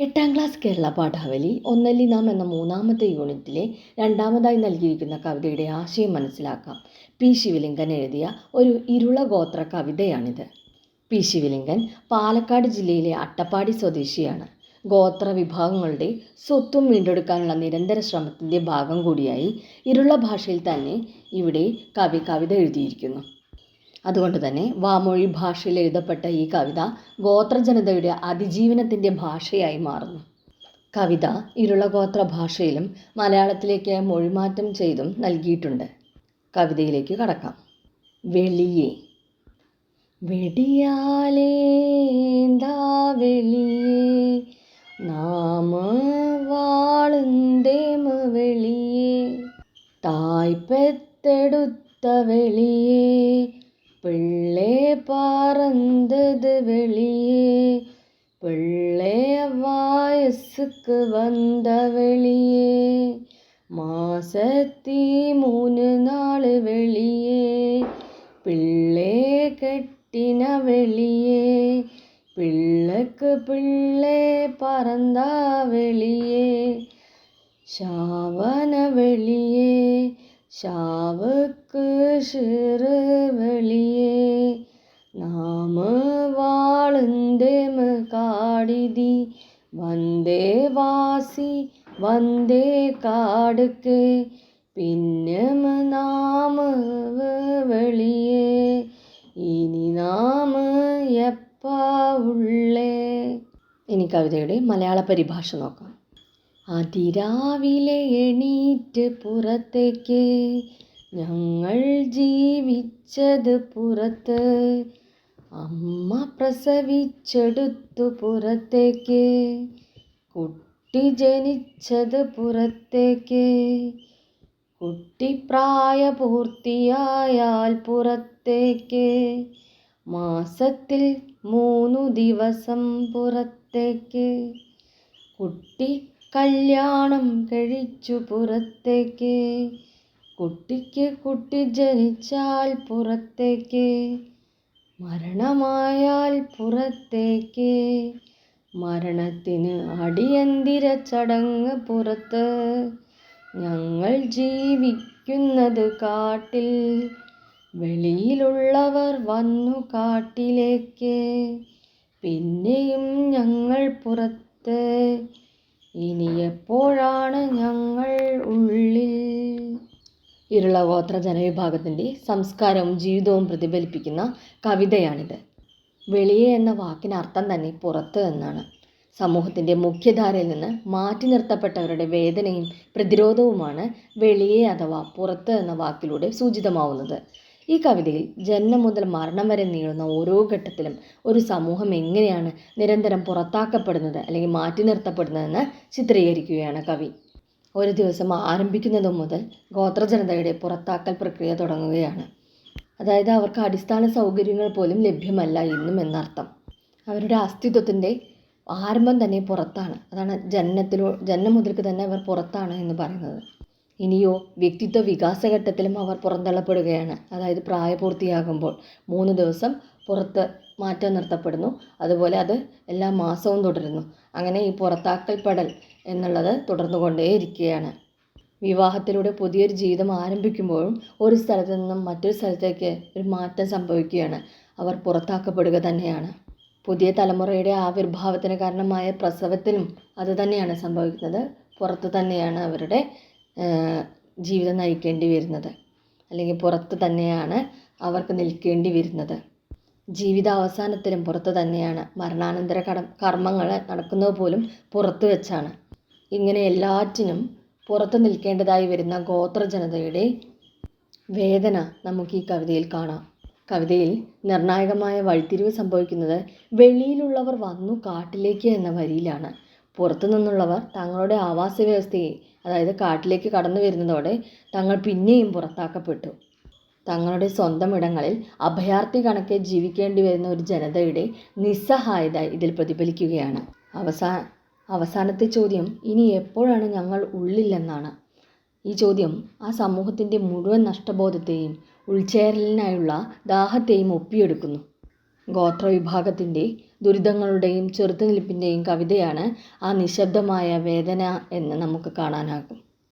എട്ടാം ക്ലാസ് കേരള പാഠാവലി ഒന്നല്ലി നാം എന്ന മൂന്നാമത്തെ യൂണിറ്റിലെ രണ്ടാമതായി നൽകിയിരിക്കുന്ന കവിതയുടെ ആശയം മനസ്സിലാക്കാം. പി ശിവലിംഗൻ എഴുതിയ ഒരു ഇരുള ഗോത്ര കവിതയാണിത്. പി ശിവലിംഗൻ പാലക്കാട് ജില്ലയിലെ അട്ടപ്പാടി സ്വദേശിയാണ്. ഗോത്ര വിഭാഗങ്ങളുടെ സ്വത്വം വീണ്ടെടുക്കാനുള്ള നിരന്തര ശ്രമത്തിൻ്റെ ഭാഗം കൂടിയായി ഇരുള ഭാഷയിൽ തന്നെ ഇവിടെ കവിത എഴുതിയിരിക്കുന്നു. അതുകൊണ്ട് തന്നെ വാമൊഴി ഭാഷയിൽ എഴുതപ്പെട്ട ഈ കവിത ഗോത്രജനതയുടെ അതിജീവനത്തിൻ്റെ ഭാഷയായി മാറുന്നു. കവിത ഇരുളഗോത്ര ഭാഷയിലും മലയാളത്തിലേക്ക് മൊഴിമാറ്റം ചെയ്തും നൽകിയിട്ടുണ്ട്. കവിതയിലേക്ക് കടക്കാം. വെളിയെ വെടിയാലേന്താ വെളിയെ നാമ വാളുന്തേമ വെളിയെ തായ്പെത്തെടുത്ത വെളിയെ പിള്ളേ പറന്തത് വെളിയെ പിള്ളേ വയസ്സുക്ക് വந்த വെളിയെ മാസത്തി 3 നാൾ വെളിയെ പിള്ളേ കെട്ടിന വെളിയെ പിള്ളക്ക് പിള്ളേ പറந்த വെളിയെ ശാവന വെളിയെ ശാവുക്ക് ഷിറ് വെളിയെ നാമ വാളുന്തേമ കാടിതി വந்தേ വാസി വந்தേ കാടുക്ക് പിന്നമ നാമ വെളിയെ ഇനി നാമ എപ്പാ ഉള്ളേ. ഇനി കവിതയുടെ മലയാള പരിഭാഷ നോക്കാം. അതിരാവിലെ എണീറ്റ് പുറത്തേക്ക് ഞങ്ങൾ ജീവിച്ചത് പുറത്ത് അമ്മ പ്രസവിച്ചെടുത്തു പുറത്തേക്ക് കുട്ടി ജനിച്ചത് പുറത്തേക്ക് കുട്ടി പ്രായപൂർത്തിയായാൽ പുറത്തേക്ക് മാസത്തിൽ 3 ദിവസം പുറത്തേക്ക് കുട്ടി കല്യാണം കഴിച്ചു പുറത്തേക്ക് കുട്ടിക്ക് കുട്ടി ജനിച്ചാൽ പുറത്തേക്ക് മരണമായാൽ പുറത്തേക്ക് മരണത്തിന് അടിയന്തിര ചടങ്ങ് പുറത്ത് ഞങ്ങൾ ജീവിക്കുന്നത് കാട്ടിൽ വെളിയിലുള്ളവർ വന്നു കാട്ടിലേക്ക് പിന്നെയും ഞങ്ങൾ പുറത്ത് ഇനി എപ്പോഴാണ് ഞങ്ങൾ ഉള്ളിൽ. ഇരുളഗോത്ര ജനവിഭാഗത്തിൻ്റെ സംസ്കാരവും ജീവിതവും പ്രതിഫലിപ്പിക്കുന്ന കവിതയാണിത്. വെളിയെ എന്ന വാക്കിന് അർത്ഥം തന്നെ പുറത്ത് എന്നാണ്. സമൂഹത്തിൻ്റെ മുഖ്യധാരയിൽ നിന്ന് മാറ്റി നിർത്തപ്പെട്ടവരുടെ വേദനയും പ്രതിരോധവുമാണ് വെളിയെ അഥവാ പുറത്ത് എന്ന വാക്കിലൂടെ സൂചിതമാവുന്നത്. ഈ കവിതയിൽ ജന്മം മുതൽ മരണം വരെ നീളുന്ന ഓരോ ഘട്ടത്തിലും ഒരു സമൂഹം എങ്ങനെയാണ് നിരന്തരം പുറത്താക്കപ്പെടുന്നത് അല്ലെങ്കിൽ മാറ്റി നിർത്തപ്പെടുന്നതെന്ന് ചിത്രീകരിക്കുകയാണ് കവി. ഒരു ദിവസം ആരംഭിക്കുന്നതു മുതൽ ഗോത്രജനതയുടെ പുറത്താക്കൽ പ്രക്രിയ തുടങ്ങുകയാണ്. അതായത് അവർക്ക് അടിസ്ഥാന സൗകര്യങ്ങൾ പോലും ലഭ്യമല്ല ഇന്നും എന്നർത്ഥം. അവരുടെ അസ്തിത്വത്തിൻ്റെ ആരംഭം തന്നെ പുറത്താണ്. അതാണ് ജന്മം മുതൽക്ക് തന്നെ അവർ പുറത്താണ് എന്ന് പറയുന്നത്. ഇനിയോ വ്യക്തിത്വ വികാസഘട്ടത്തിലും അവർ പുറന്തള്ളപ്പെടുകയാണ്. അതായത് പ്രായപൂർത്തിയാകുമ്പോൾ 3 ദിവസം പുറത്ത് മാറ്റം നിർത്തപ്പെടുന്നു. അതുപോലെ അത് എല്ലാ മാസവും തുടരുന്നു. അങ്ങനെ ഈ പുറത്താക്കൽപ്പെടൽ എന്നുള്ളത് തുടർന്നുകൊണ്ടേയിരിക്കുകയാണ്. വിവാഹത്തിലൂടെ പുതിയൊരു ജീവിതം ആരംഭിക്കുമ്പോഴും ഒരു സ്ഥലത്ത് നിന്നും മറ്റൊരു സ്ഥലത്തേക്ക് ഒരു മാറ്റം സംഭവിക്കുകയാണ്. അവർ പുറത്താക്കപ്പെടുക തന്നെയാണ്. പുതിയ തലമുറയുടെ ആവിർഭാവത്തിന് കാരണമായ പ്രസവത്തിനും അതുതന്നെയാണ് സംഭവിക്കുന്നത്. പുറത്ത് തന്നെയാണ് അവരുടെ ജീവിതം നയിക്കേണ്ടി വരുന്നത്, അല്ലെങ്കിൽ പുറത്ത് തന്നെയാണ് അവർക്ക് നിൽക്കേണ്ടി വരുന്നത്. ജീവിതാവസാനത്തിലും പുറത്ത് തന്നെയാണ്. മരണാനന്തര കർമ്മങ്ങൾ നടക്കുന്നത് പോലും പുറത്ത് വെച്ചാണ്. ഇങ്ങനെ എല്ലാറ്റിനും പുറത്ത് നിൽക്കേണ്ടതായി വരുന്ന ഗോത്രജനതയുടെ വേദന നമുക്ക് ഈ കവിതയിൽ കാണാം. കവിതയിൽ നിർണായകമായ വഴിത്തിരിവ് സംഭവിക്കുന്നത് വെളിയിലുള്ളവർ വന്നു കാട്ടിലേക്ക് എന്ന വരിയിലാണ്. പുറത്തു നിന്നുള്ളവർ തങ്ങളുടെ ആവാസ വ്യവസ്ഥയെ, അതായത് കാട്ടിലേക്ക് കടന്നു വരുന്നതോടെ തങ്ങൾ പിന്നെയും പുറത്താക്കപ്പെട്ടു. തങ്ങളുടെ സ്വന്തം ഇടങ്ങളിൽ അഭയാർത്ഥി കണക്കെ ജീവിക്കേണ്ടി വരുന്ന ഒരു ജനതയുടെ നിസ്സഹായത ഇതിൽ പ്രതിഫലിക്കുകയാണ്. അവസാനത്തെ ചോദ്യം ഇനി എപ്പോഴാണ് ഞങ്ങൾ ഉള്ളിലെന്നാണ്. ഈ ചോദ്യം ആ സമൂഹത്തിൻ്റെ മുഴുവൻ നഷ്ടബോധത്തെയും ഉൾച്ചേരലിനായുള്ള ദാഹത്തെയും ഒപ്പിയെടുക്കുന്നു. ഗോത്രവിഭാഗത്തിൻ്റെ ദുരിതങ്ങളുടെയും ചെറുത്തുനിൽപ്പിൻ്റെയും കവിതയാണ് ആ നിശബ്ദമായ വേദന എന്ന് നമുക്ക് കാണാനാകും.